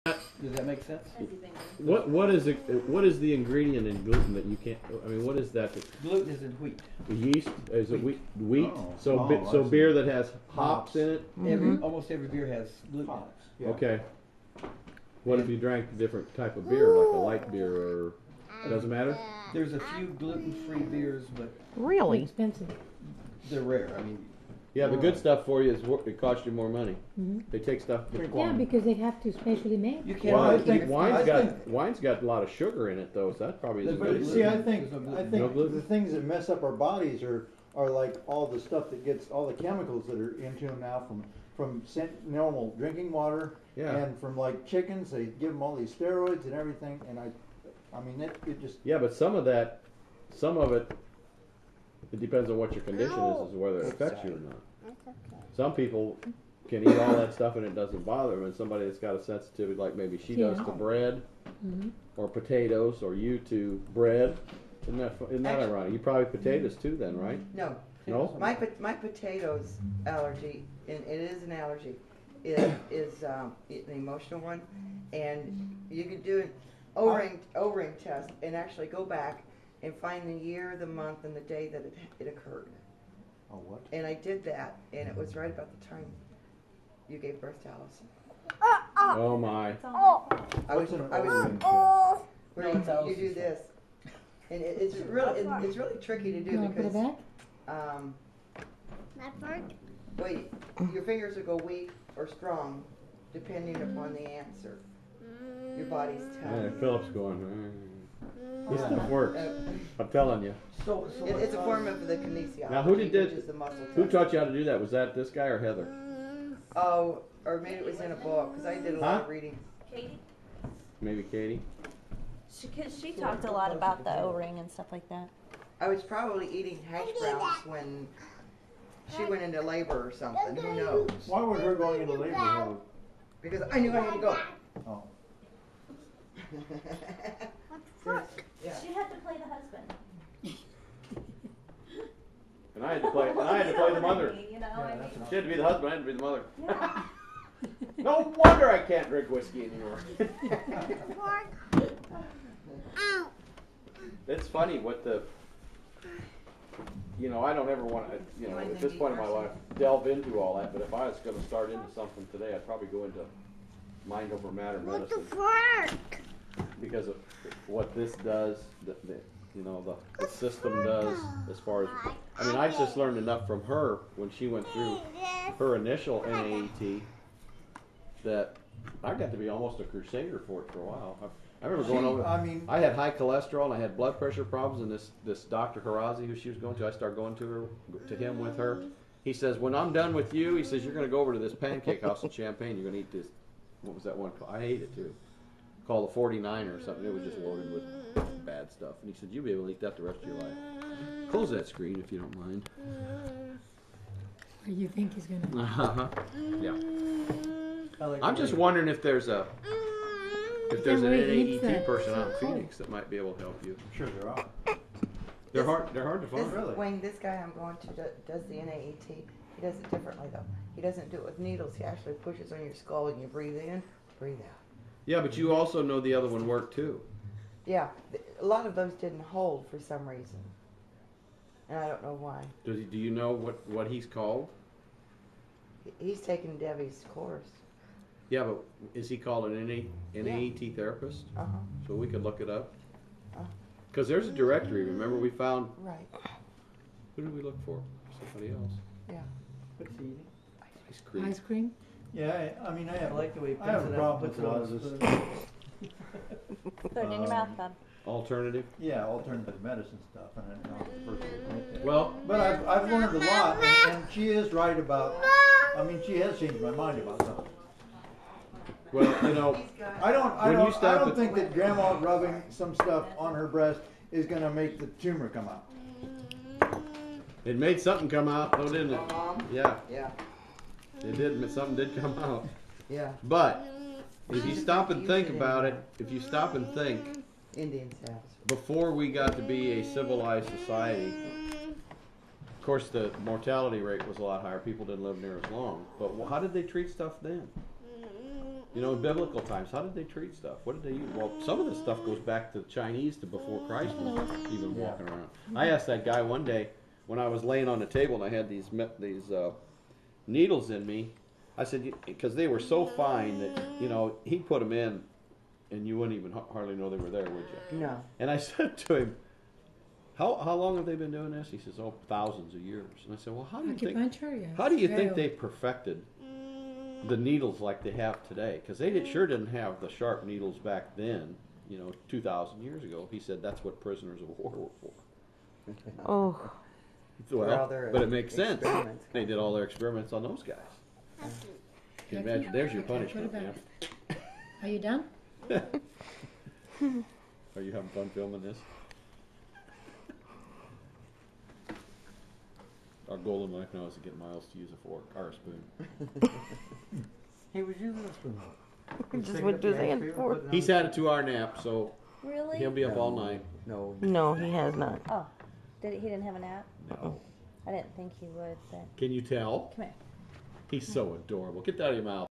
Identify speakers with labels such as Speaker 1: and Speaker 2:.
Speaker 1: Does that make sense?
Speaker 2: What is the ingredient in gluten that you can't? I mean, what is that?
Speaker 1: Gluten is in wheat.
Speaker 2: Yeast? Is it wheat?
Speaker 3: Oh,
Speaker 2: So beer that has hops in it?
Speaker 1: Almost every beer has gluten in it.
Speaker 3: Yeah.
Speaker 2: Okay. What if you drank a different type of beer, like a light beer, or doesn't matter?
Speaker 1: There's a few gluten-free beers, but
Speaker 4: Really?
Speaker 5: Expensive.
Speaker 1: they're rare. I mean,
Speaker 2: Yeah, the good stuff for you is it costs you more money. They take stuff.
Speaker 5: Yeah, because they have to specially make.
Speaker 1: you can't.
Speaker 2: Well, I
Speaker 1: really
Speaker 2: think
Speaker 1: keep-
Speaker 2: wine's got a lot of sugar in it though, so that probably isn't
Speaker 1: But
Speaker 2: good.
Speaker 3: See, I think
Speaker 2: No gluten?
Speaker 3: the things that mess up our bodies are like all the stuff that gets all the chemicals that are into them now from normal drinking water
Speaker 2: Yeah.
Speaker 3: and from like chickens. They give them all these steroids and everything, and I mean it just.
Speaker 2: Yeah, but some of it, it depends on what your condition is whether it affects you or not. Some people can eat all that stuff and it doesn't bother them, and somebody that's got a sensitivity, like maybe she does to bread or potatoes, or you to bread. Isn't that ironic? You probably potatoes too, then, right?
Speaker 6: No.
Speaker 2: No?
Speaker 6: My potatoes allergy, and it is an allergy, is an emotional one, and you could do an O-ring test and actually go back and find the year, the month, and the day that it occurred.
Speaker 3: Oh, what?
Speaker 6: And I did that, and it was right about the time you gave birth to Allison.
Speaker 2: Oh my!
Speaker 3: What's an O-ring
Speaker 6: Where you do this, and it's really tricky to do
Speaker 5: You want to put
Speaker 6: because
Speaker 5: it back?
Speaker 6: wait, your fingers will go weak or strong depending upon the answer. Your body's telling.
Speaker 2: Yeah, Philip's going. This stuff works. I'm telling you.
Speaker 1: So
Speaker 6: It's a form of the kinesiology.
Speaker 2: Now, who
Speaker 6: which is the muscle
Speaker 2: Who
Speaker 6: test.
Speaker 2: taught you how to do that? Was that this guy or Heather?
Speaker 6: Oh, or maybe it was in a book because I did a lot of reading.
Speaker 7: Katie?
Speaker 2: Maybe Katie.
Speaker 7: She talked a lot about the O-ring and stuff like that.
Speaker 6: I was probably eating hash browns when she went into labor or something. Who knows?
Speaker 3: Why was her going into labor?
Speaker 6: Because I knew I had to go.
Speaker 3: Oh.
Speaker 6: Yeah.
Speaker 7: She had to play the husband.
Speaker 2: And I had to play. The mother.
Speaker 7: You know, I mean,
Speaker 2: She had to be the husband. I had to be the mother.
Speaker 7: yeah.
Speaker 2: No wonder I can't drink whiskey anymore. It's funny what the. I don't ever want to. At this point in my life, delve into all that. But if I was going to start into something today, I'd probably go into mind over matter medicine. Because of what this does, the system does as far as. I mean, I just learned enough from her when she went through her initial NAET that I got to be almost a crusader for it for a while. I remember going over. I had high cholesterol and I had blood pressure problems, and this Dr. Harazi, who she was going to, I started going to him with her. He says, when I'm done with you, he says, you're going to go over to this pancake house in Champaign. You're going to eat this. What was that one called? I ate it too. Called the 49er or something. It was just loaded with bad stuff. And he said, you'll be able to eat that the rest of your life. Close that screen if you don't mind.
Speaker 5: Or you think he's gonna?
Speaker 2: Yeah. I'm just wondering if there's an NAET person out in Phoenix that might be able to help you.
Speaker 3: I'm sure there are.
Speaker 2: They're hard to find.
Speaker 3: Really?
Speaker 6: Wayne, this guy I'm going to does the NAET. He does it differently though. He doesn't do it with needles. He actually pushes on your skull and you breathe in, breathe out.
Speaker 2: Yeah, but you also know the other one worked too.
Speaker 6: Yeah, a lot of those didn't hold for some reason, and I don't know why.
Speaker 2: Do you know what he's called?
Speaker 6: He's taken Debbie's course.
Speaker 2: Yeah, but is he called an NAET therapist? So we could look it up. Because there's a directory. Remember, we found.
Speaker 6: Right.
Speaker 2: Who did we look for? Somebody else.
Speaker 6: Yeah.
Speaker 1: What's he eating?
Speaker 2: Ice cream.
Speaker 5: Ice cream?
Speaker 3: Yeah, I mean, I
Speaker 1: like the way he
Speaker 3: I have
Speaker 1: picks
Speaker 3: a
Speaker 1: it
Speaker 3: problem
Speaker 1: up,
Speaker 3: with a lot of
Speaker 1: puts it
Speaker 3: this.
Speaker 1: on
Speaker 7: Put it in your mouth, bud.
Speaker 2: Alternative.
Speaker 3: Yeah, alternative medicine stuff, and I don't know the first one like that.
Speaker 2: Well,
Speaker 3: But I've learned a lot, and she is right about. I mean, she has changed my mind about something.
Speaker 2: well,
Speaker 3: I
Speaker 2: stop
Speaker 3: don't
Speaker 2: at-
Speaker 3: think that Grandma rubbing some stuff on her breast is going to make the tumor come out.
Speaker 2: it made something come out, though, didn't it?
Speaker 6: Mom?
Speaker 2: Yeah,
Speaker 6: Yeah.
Speaker 2: it did. Something did come out.
Speaker 6: Yeah.
Speaker 2: But if you stop and think about it,
Speaker 6: Indians have.
Speaker 2: before we got to be a civilized society, of course, the mortality rate was a lot higher. People didn't live near as long. But how did they treat stuff then? You know, in biblical times, how did they treat stuff? What did they use? Well, some of this stuff goes back to the Chinese to before Christ was even walking around. I asked that guy one day when I was laying on the table and I had these needles in me. I said, because they were so fine that, you know, he'd put them in and you wouldn't even hardly know they were there, would you?
Speaker 6: No.
Speaker 2: And I said to him, how long have they been doing this? He says, oh, thousands of years. And I said, well, how do you think
Speaker 5: Acupuncture,
Speaker 2: they perfected the needles like they have today? Because they sure didn't have the sharp needles back then, you know, 2,000 years ago. He said that's what prisoners of war were for.
Speaker 4: Oh.
Speaker 2: Well, but it makes sense. They did all their experiments on those guys. Can you imagine? There's your punishment, man.
Speaker 5: Are you done?
Speaker 2: Are you having fun filming this? Our goal in life now is to get Miles to use a fork or a spoon.
Speaker 3: He was using a spoon.
Speaker 4: Just went to his hand for.
Speaker 2: He's had a 2-hour nap, so
Speaker 7: Really?
Speaker 2: he'll be up all night.
Speaker 3: No.
Speaker 4: No, he has not.
Speaker 7: Oh, he didn't have a nap?
Speaker 2: No.
Speaker 7: I didn't think he would, but
Speaker 2: Can you tell?
Speaker 7: come here.
Speaker 2: He's so adorable. Get that out of your mouth.